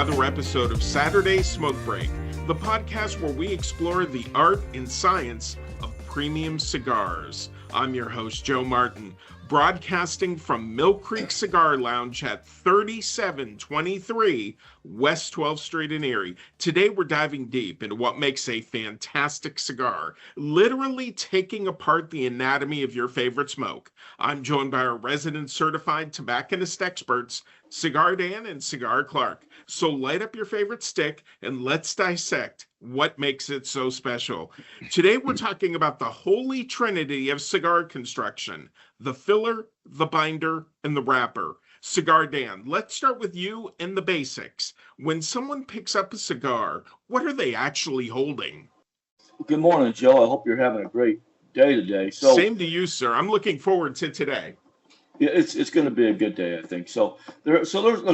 another episode of Saturday Smoke Break, the podcast where we explore the art and science of premium cigars. I'm your host, Joe Martin, broadcasting from Millcreek Cigar Lounge at 3723 West 12th Street in Erie. Today we're diving deep into what makes a fantastic cigar, literally taking apart the anatomy of your favorite smoke. I'm joined by our resident certified tobacconist experts, Cigar Dan and Cigar Clark. So light up your favorite stick and let's dissect what makes it so special. Today we're talking about the holy trinity of cigar construction: the filler, the binder, and the wrapper. Cigar Dan, let's start with you and the basics. When someone picks up a cigar, what are they actually holding? Good morning, Joe. I hope you're having a great day today. Same to you, sir. I'm looking forward to today. Yeah, it's going to be a good day, I think. There's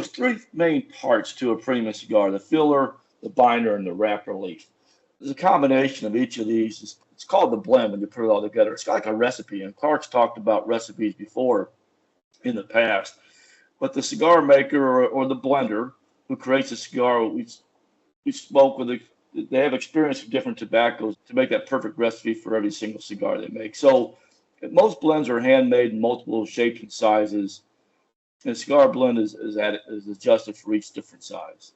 three main parts to a premium cigar: the filler, the binder, and the wrapper leaf. There's a combination of each of these. It's called the blend when you put it all together. It's like a recipe, and Clark's talked about recipes before in the past. But the cigar maker or the blender who creates a cigar, we smoke with they have experience with different tobaccos to make that perfect recipe for every single cigar they make. So most blends are handmade in multiple shapes and sizes, and cigar blend is adjusted for each different size.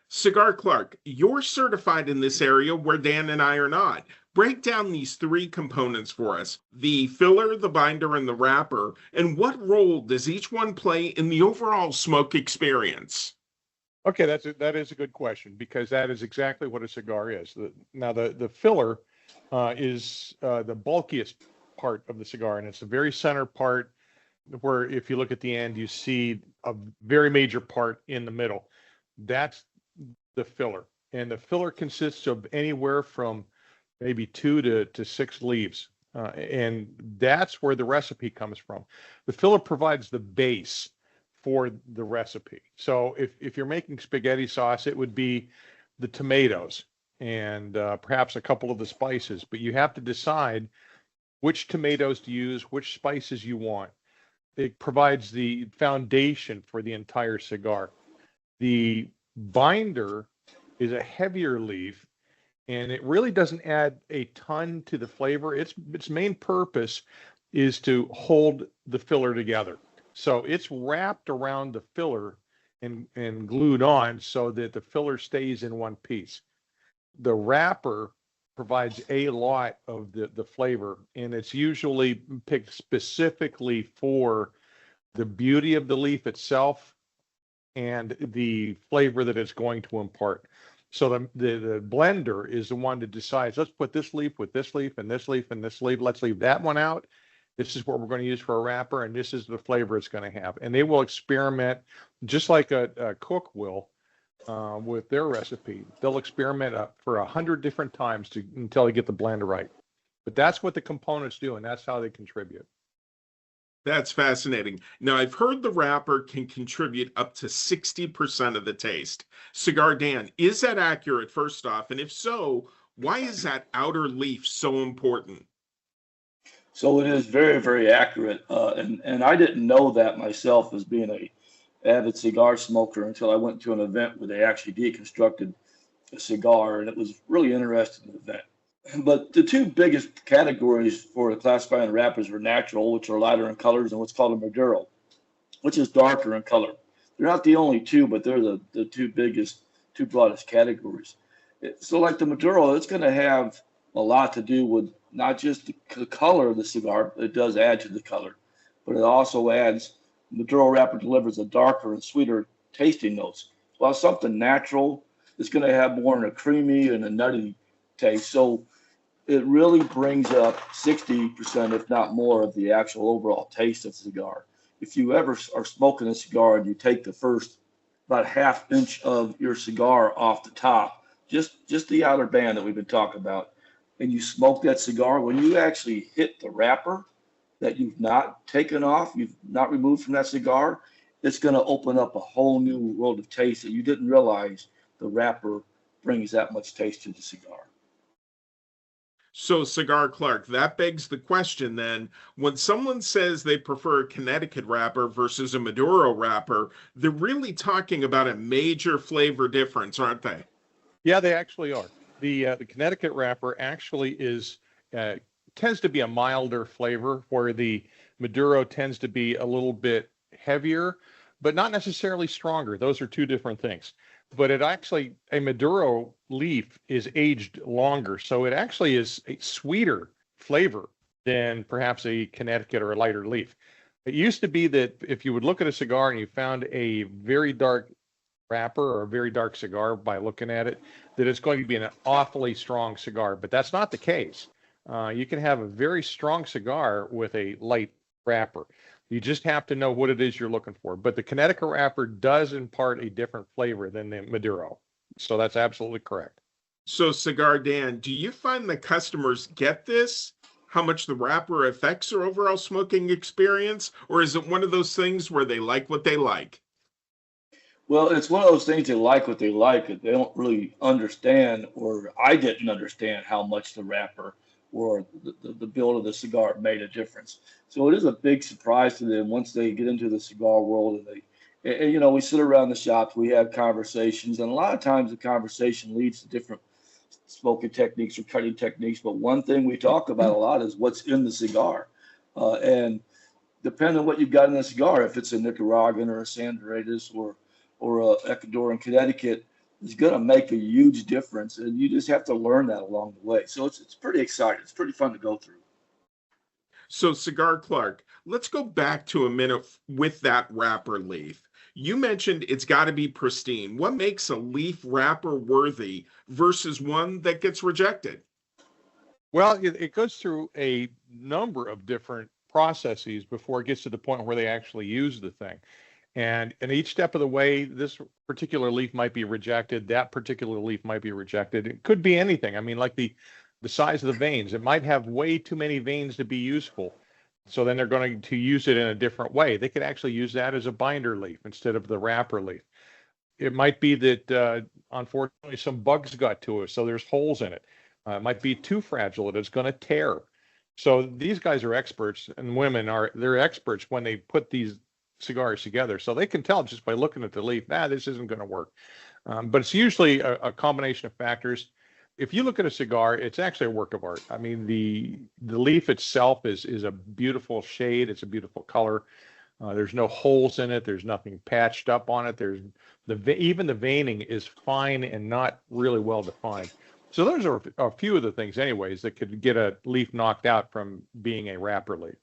Cigar Clark, you're certified in this area where Dan and I are not. Break down these three components for us: the filler, the binder, and the wrapper, and what role does each one play in the overall smoke experience? Okay, that is a good question, because that is exactly what a cigar is. The filler is the bulkiest part of the cigar, and it's the very center part where, if you look at the end, you see a very major part in the middle. That's the filler, and the filler consists of anywhere from maybe 2 to 6 leaves, and that's where the recipe comes from. The filler provides the base for the recipe. So if you're making spaghetti sauce, it would be the tomatoes and perhaps a couple of the spices, but you have to decide which tomatoes to use, which spices you want. It provides the foundation for the entire cigar. The binder is a heavier leaf, and it really doesn't add a ton to the flavor. Its main purpose is to hold the filler together. So it's wrapped around the filler and glued on so that the filler stays in one piece. The wrapper provides a lot of the flavor, and it's usually picked specifically for the beauty of the leaf itself and the flavor that it's going to impart. So the blender is the one that decides, let's put this leaf with this leaf and this leaf and this leaf. Let's leave that one out. This is what we're going to use for a wrapper, and this is the flavor it's going to have. And they will experiment just like a cook will with their recipe. They'll experiment for 100 different times until they get the blend right. But that's what the components do, and that's how they contribute. That's fascinating. Now, I've heard the wrapper can contribute up to 60% of the taste. Cigar Dan, is that accurate, first off? And if so, why is that outer leaf so important? So it is very, very accurate, and I didn't know that myself as being a avid cigar smoker until I went to an event where they actually deconstructed a cigar, and it was really interesting event. But the two biggest categories for classifying wrappers are natural, which are lighter in colors, and what's called a Maduro, which is darker in color. They're not the only two, but they're the two broadest categories. So like the Maduro, it's going to have a lot to do with not just the color of the cigar, it does add to the color, but it also adds, Maduro wrapper delivers a darker and sweeter tasting notes. While something natural is going to have more in a creamy and a nutty taste. So it really brings up 60%, if not more, of the actual overall taste of the cigar. If you ever are smoking a cigar and you take the first about ½ inch of your cigar off the top, just the outer band that we've been talking about, and you smoke that cigar, when you actually hit the wrapper that you've not taken off, you've not removed from that cigar, it's going to open up a whole new world of taste that you didn't realize the wrapper brings that much taste to the cigar. So, Cigar Clark, that begs the question then, when someone says they prefer a Connecticut wrapper versus a Maduro wrapper, they're really talking about a major flavor difference, aren't they? Yeah, they actually are. The Connecticut wrapper actually is uh, tends to be a milder flavor, where the Maduro tends to be a little bit heavier, but not necessarily stronger. Those are two different things. But it actually a Maduro leaf is aged longer, so it actually is a sweeter flavor than perhaps a Connecticut or a lighter leaf. It used to be that if you would look at a cigar and you found a very dark wrapper or a very dark cigar by looking at it, that it's going to be an awfully strong cigar. But that's not the case. You can have a very strong cigar with a light wrapper. You just have to know what it is you're looking for. But the Connecticut wrapper does impart a different flavor than the Maduro. So that's absolutely correct. So, Cigar Dan, do you find that customers get this? How much the wrapper affects their overall smoking experience? Or is it one of those things where they like what they like? Well, it's one of those things they like what they like. They don't really understand, or I didn't understand how much the wrapper or the build of the cigar made a difference. So it is a big surprise to them once they get into the cigar world and you know, we sit around the shops, we have conversations, and a lot of times the conversation leads to different smoking techniques or cutting techniques. But one thing we talk about a lot is what's in the cigar. And depending on what you've got in the cigar, if it's a Nicaraguan or a Sandoradas or a Ecuadorian Connecticut, is going to make a huge difference, and you just have to learn that along the way. So it's pretty exciting. It's pretty fun to go through. So, Cigar Clark, let's go back to a minute with that wrapper leaf. You mentioned it's got to be pristine. What makes a leaf wrapper worthy versus one that gets rejected? Well, it goes through a number of different processes before it gets to the point where they actually use the thing. And each step of the way, this particular leaf might be rejected. That particular leaf might be rejected. It could be anything. I mean, like the size of the veins. It might have way too many veins to be useful. So then they're going to use it in a different way. They could actually use that as a binder leaf instead of the wrapper leaf. It might be that unfortunately some bugs got to it, so there's holes in it. It might be too fragile; it's going to tear. So these guys are experts, and women are they're experts when they put these cigars together. So they can tell just by looking at the leaf, this isn't going to work. But it's usually a combination of factors. If you look at a cigar, it's actually a work of art. I mean, the leaf itself is a beautiful shade. It's a beautiful color. There's no holes in it. There's nothing patched up on it. There's even the veining is fine and not really well defined. So those are a few of the things, anyways, that could get a leaf knocked out from being a wrapper leaf.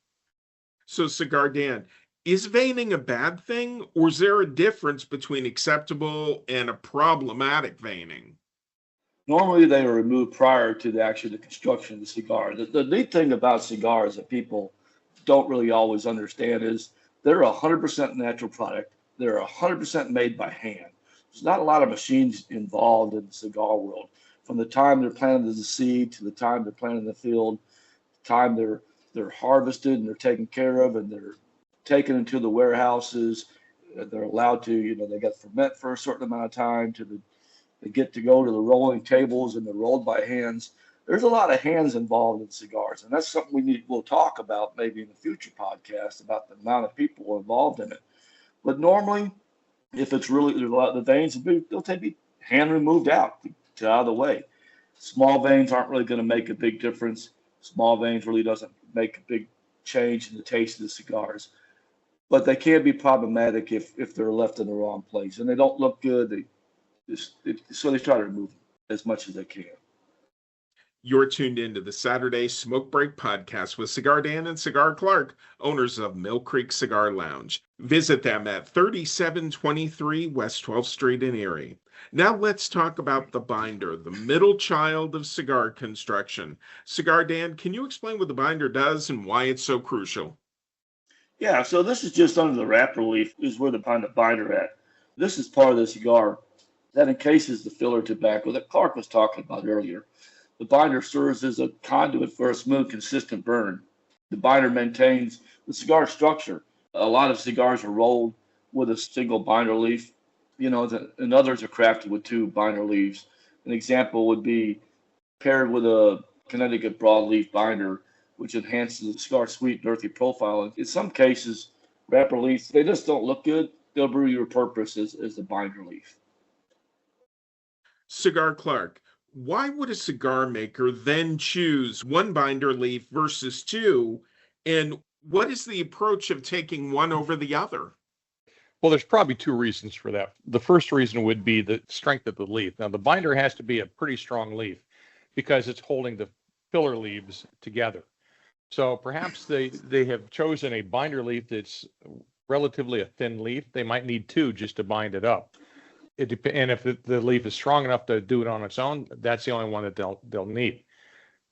So, Cigar Dan, is veining a bad thing, or is there a difference between acceptable and a problematic veining? Normally, they are removed prior to the construction of the cigar. The neat thing about cigars that people don't really always understand is they're a 100% natural product. They're 100% made by hand. There's not a lot of machines involved in the cigar world. From the time they're planted as a seed to the time they're planted in the field, the time they're harvested and they're taken care of and they're taken into the warehouses. They're allowed to, you know, they got to ferment for a certain amount of time they get to go to the rolling tables and they're rolled by hands. There's a lot of hands involved in cigars, and that's something we'll talk about maybe in a future podcast about the amount of people involved in it. But normally, if it's really the veins, they'll be hand removed out of the way. Small veins aren't really going to make a big difference. Small veins really doesn't make a big change in the taste of the cigars, but they can be problematic if they're left in the wrong place and they don't look good. So they try to remove them as much as they can. You're tuned into the Saturday Smoke Break podcast with Cigar Dan and Cigar Clark, owners of Millcreek Cigar Lounge. Visit them at 3723 West 12th Street in Erie. Now let's talk about the binder, the middle child of cigar construction. Cigar Dan, can you explain what the binder does and why it's so crucial? Yeah, so this is just under the wrapper leaf is where they find the binder at. This is part of the cigar that encases the filler tobacco that Clark was talking about earlier. The binder serves as a conduit for a smooth, consistent burn. The binder maintains the cigar structure. A lot of cigars are rolled with a single binder leaf, you know, and others are crafted with two binder leaves. An example would be paired with a Connecticut broadleaf binder, which enhances the cigar's sweet and earthy profile. And in some cases, wrapper leaves, they just don't look good. They'll brew your purpose as the binder leaf. Cigar Clark, why would a cigar maker then choose one binder leaf versus two? And what is the approach of taking one over the other? Well, there's probably two reasons for that. The first reason would be the strength of the leaf. Now, the binder has to be a pretty strong leaf because it's holding the filler leaves together. So perhaps they have chosen a binder leaf that's relatively a thin leaf. They might need two just to bind it up. And if the leaf is strong enough to do it on its own, that's the only one that they'll need.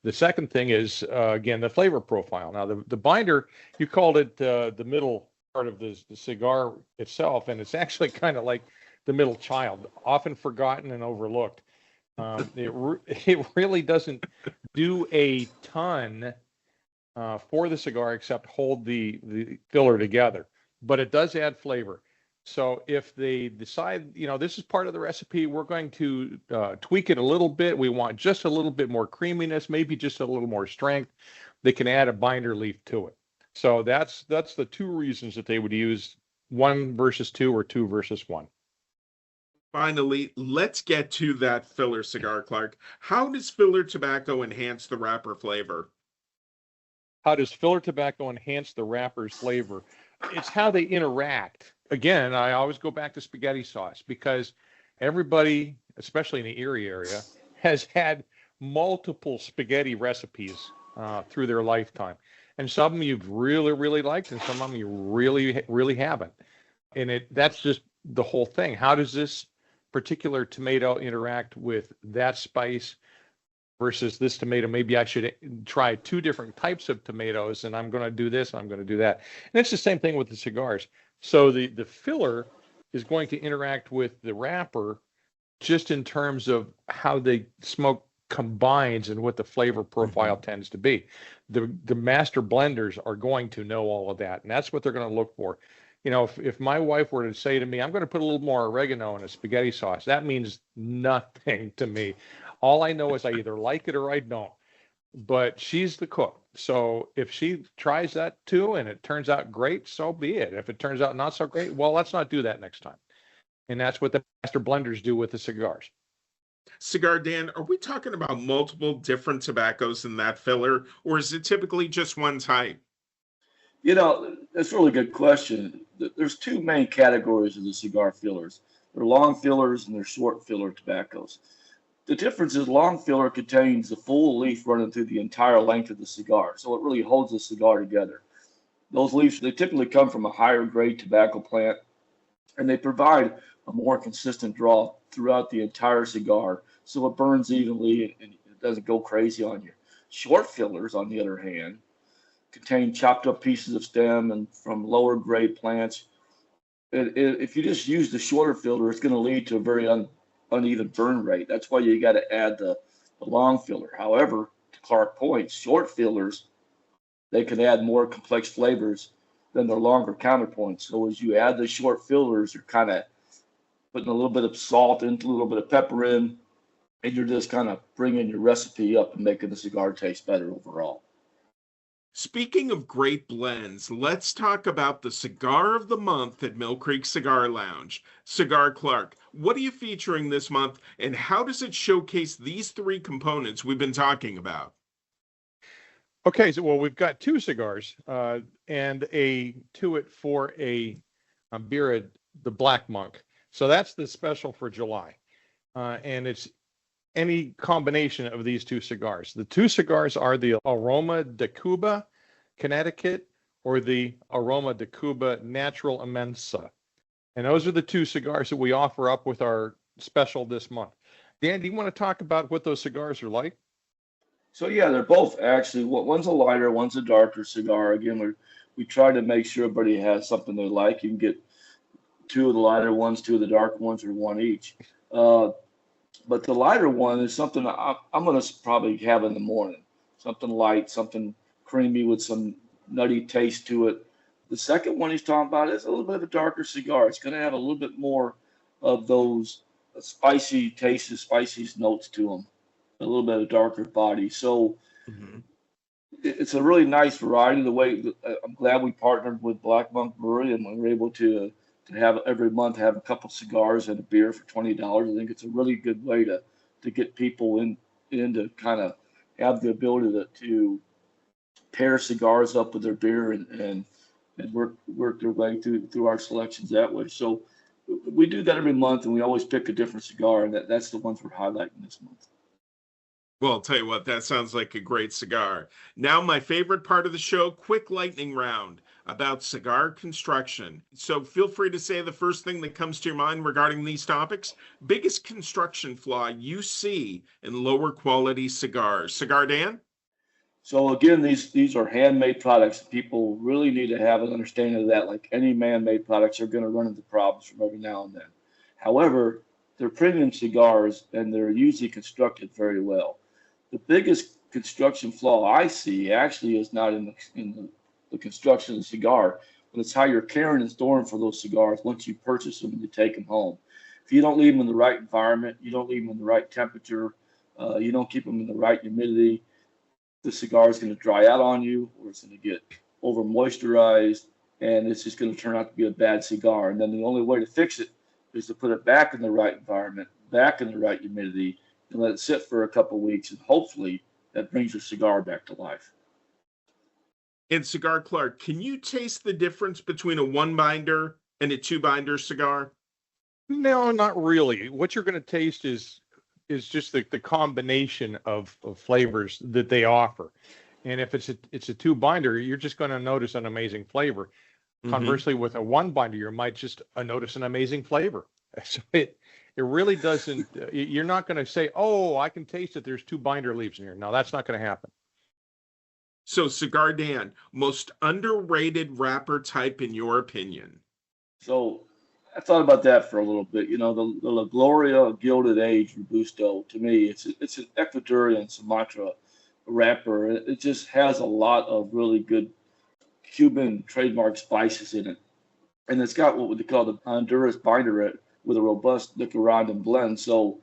The second thing is, again, the flavor profile. Now, the binder, you called it the middle part of the cigar itself, and it's actually kind of like the middle child, often forgotten and overlooked. It really doesn't do a ton for the cigar except hold the filler together, but it does add flavor. So if they decide, this is part of the recipe, we're going to tweak it a little bit. We want just a little bit more creaminess, maybe just a little more strength. They can add a binder leaf to it. So that's the two reasons that they would use one versus two or two versus one. Finally, let's get to that filler, Cigar Clark. How does filler tobacco enhance the wrapper flavor? How does filler tobacco enhance the wrapper's flavor? It's how they interact. Again, I always go back to spaghetti sauce because everybody, especially in the Erie area, has had multiple spaghetti recipes through their lifetime. And some of them you've really, really liked, and some of them you really, really haven't. And that's just the whole thing. How does this particular tomato interact with that spice versus this tomato? Maybe I should try two different types of tomatoes, and I'm going to do this, and I'm going to do that. And it's the same thing with the cigars. So the filler is going to interact with the wrapper just in terms of how the smoke combines and what the flavor profile tends to be. The master blenders are going to know all of that, and that's what they're going to look for. If my wife were to say to me, I'm going to put a little more oregano in a spaghetti sauce, that means nothing to me. All I know is I either like it or I don't. But she's the cook. So if she tries that too and it turns out great, so be it. If it turns out not so great, well, let's not do that next time. And that's what the master blenders do with the cigars. Cigar Dan, are we talking about multiple different tobaccos in that filler, or is it typically just one type? That's a really good question. There's two main categories of the cigar fillers. They're long fillers and they're short filler tobaccos. The difference is long filler contains the full leaf running through the entire length of the cigar, so it really holds the cigar together. Those leaves, they typically come from a higher grade tobacco plant, and they provide a more consistent draw throughout the entire cigar, so it burns evenly and it doesn't go crazy on you. Short fillers, on the other hand, contain chopped up pieces of stem and from lower grade plants. If you just use the shorter filler, it's going to lead to a very uneven burn rate. That's why you got to add the long filler. However, to Clark Point, short fillers, they can add more complex flavors than their longer counterpoints. So as you add the short fillers, you're kind of putting a little bit of salt into, a little bit of pepper in, and you're just kind of bringing your recipe up and making the cigar taste better overall. Speaking of great blends, let's talk about the cigar of the month at Millcreek Cigar Lounge. Cigar Clark, what are you featuring this month, and how does it showcase these three components we've been talking about? Okay, so we've got two cigars and a to it for a beer, the Black Monk. So that's the special for July, and it's any combination of these two cigars. The two cigars are the Aroma de Cuba, Connecticut, or the Aroma de Cuba Natural Immensa. And those are the two cigars that we offer up with our special this month. Dan, do you want to talk about what those cigars are like? So yeah, they're both actually. One's a lighter, one's a darker cigar. Again, we try to make sure everybody has something they like. You can get two of the lighter ones, two of the darker ones, or one each. But the lighter one is something I'm going to probably have in the morning. Something light, something creamy with some nutty taste to it. The second one he's talking about is a little bit of a darker cigar. It's going to have a little bit more of those spicy tastes, spicy notes to them. A little bit of darker body. So it's a really nice variety. The way I'm glad we partnered with Black Monk Brewery and we were able to have every month have a couple cigars and a beer for $20. I think it's a really good way to get people in to kind of have the ability to pair cigars up with their beer and work their way through our selections that way. So we do that every month, and we always pick a different cigar, and that's the ones we're highlighting this month. Well, I'll tell you what, that sounds like a great cigar. Now, my favorite part of the show, quick lightning round about cigar construction. So feel free to say the first thing that comes to your mind regarding these topics. Biggest construction flaw you see in lower quality cigars. Cigar Dan? So again, these are handmade products. People really need to have an understanding of that. Like any man-made products are going to run into problems from every now and then. However, they're premium cigars and they're usually constructed very well. The biggest construction flaw I see actually is not in the construction of the cigar, but it's how you're caring and storing for those cigars once you purchase them and you take them home. If you don't leave them in the right environment, you don't leave them in the right temperature, you don't keep them in the right humidity, the cigar is going to dry out on you, or it's going to get over moisturized, and it's just going to turn out to be a bad cigar. And then the only way to fix it is to put it back in the right environment, back in the right humidity, and let it sit for a couple of weeks, and hopefully that brings your cigar back to life. And Cigar Clark, can you taste the difference between a one binder and a two binder cigar? No, not really. What you're going to taste is just the combination of flavors that they offer. And if it's a two binder, you're just going to notice an amazing flavor. Conversely, with a one binder, you might just notice an amazing flavor. So it really doesn't. You're not going to say, "Oh, I can taste it. There's two binder leaves in here." No, that's not going to happen. So, Cigar Dan, most underrated wrapper type in your opinion? So I thought about that for a little bit. You know, the La Gloria Gilded Age Robusto, to me, it's an Ecuadorian Sumatra wrapper. It just has a lot of really good Cuban trademark spices in it. And it's got what they call the Honduras binder with a robust Nicaraguan blend. So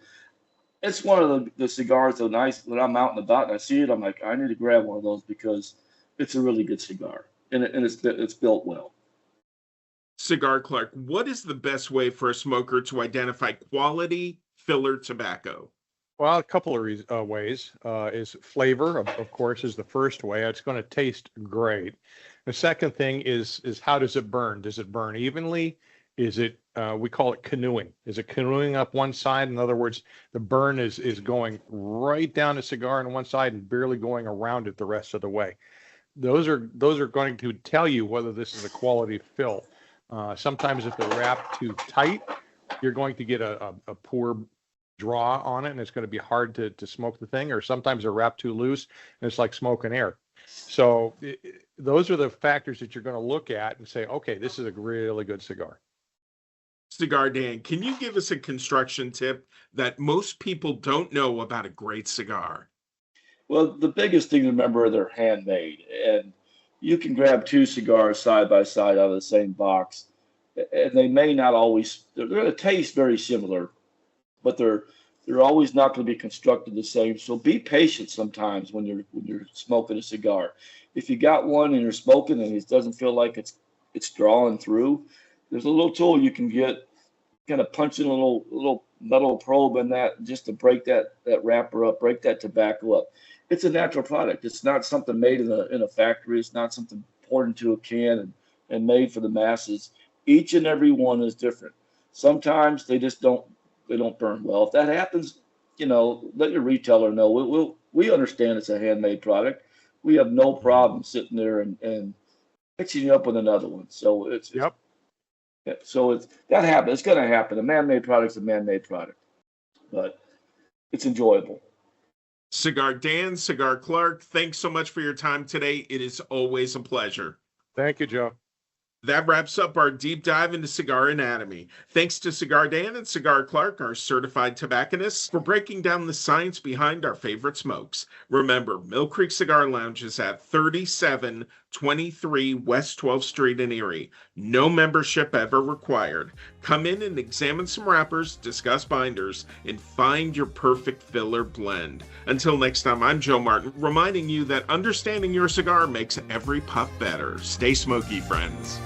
it's one of the cigars that when I'm out and about and I see it, I'm like, I need to grab one of those because it's a really good cigar and it's built well. Cigar Clark, what is the best way for a smoker to identify quality filler tobacco? Well, a couple of ways is flavor, of course, is the first way. It's going to taste great. The second thing is how does it burn? Does it burn evenly? Is it we call it canoeing? Is it canoeing up one side? In other words, the burn is going right down the cigar on one side and barely going around it the rest of the way. Those are going to tell you whether this is a quality fill. Sometimes if they're wrapped too tight, you're going to get a poor draw on it, and it's going to be hard to smoke the thing. Or sometimes they're wrapped too loose, and it's like smoking air. So those are the factors that you're going to look at and say, okay, this is a really good cigar. Cigar Dan, can you give us a construction tip that most people don't know about a great cigar? Well, the biggest thing to remember, they're handmade, and you can grab two cigars side by side out of the same box, and they may not always, they're going to taste very similar, but they're always not going to be constructed the same. So be patient sometimes when you're smoking a cigar. If you got one and you're smoking and it doesn't feel like it's drawing through, there's a little tool you can get, kind of punch in a little metal probe in that just to break that wrapper up, break that tobacco up. It's a natural product. It's not something made in a factory. It's not something poured into a can and made for the masses. Each and every one is different. Sometimes they just don't burn well. If that happens, let your retailer know. We understand it's a handmade product. We have no problem sitting there and fixing you up with another one. So Yep. that happens. It's going to happen. A man-made product's a man-made product, but it's enjoyable. Cigar Dan, Cigar Clark, thanks so much for your time today. It is always a pleasure. Thank you, Joe. That wraps up our deep dive into cigar anatomy. Thanks to Cigar Dan and Cigar Clark, our certified tobacconists, for breaking down the science behind our favorite smokes. Remember, Millcreek Cigar Lounge is at 3723 West 12th Street in Erie. No membership ever required. Come in and examine some wrappers, discuss binders, and find your perfect filler blend. Until next time, I'm Joe Martin, reminding you that understanding your cigar makes every puff better. Stay smoky, friends.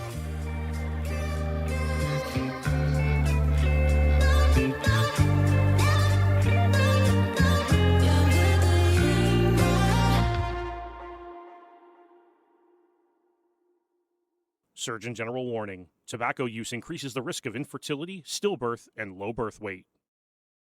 Surgeon General warning: tobacco use increases the risk of infertility, stillbirth, and low birth weight.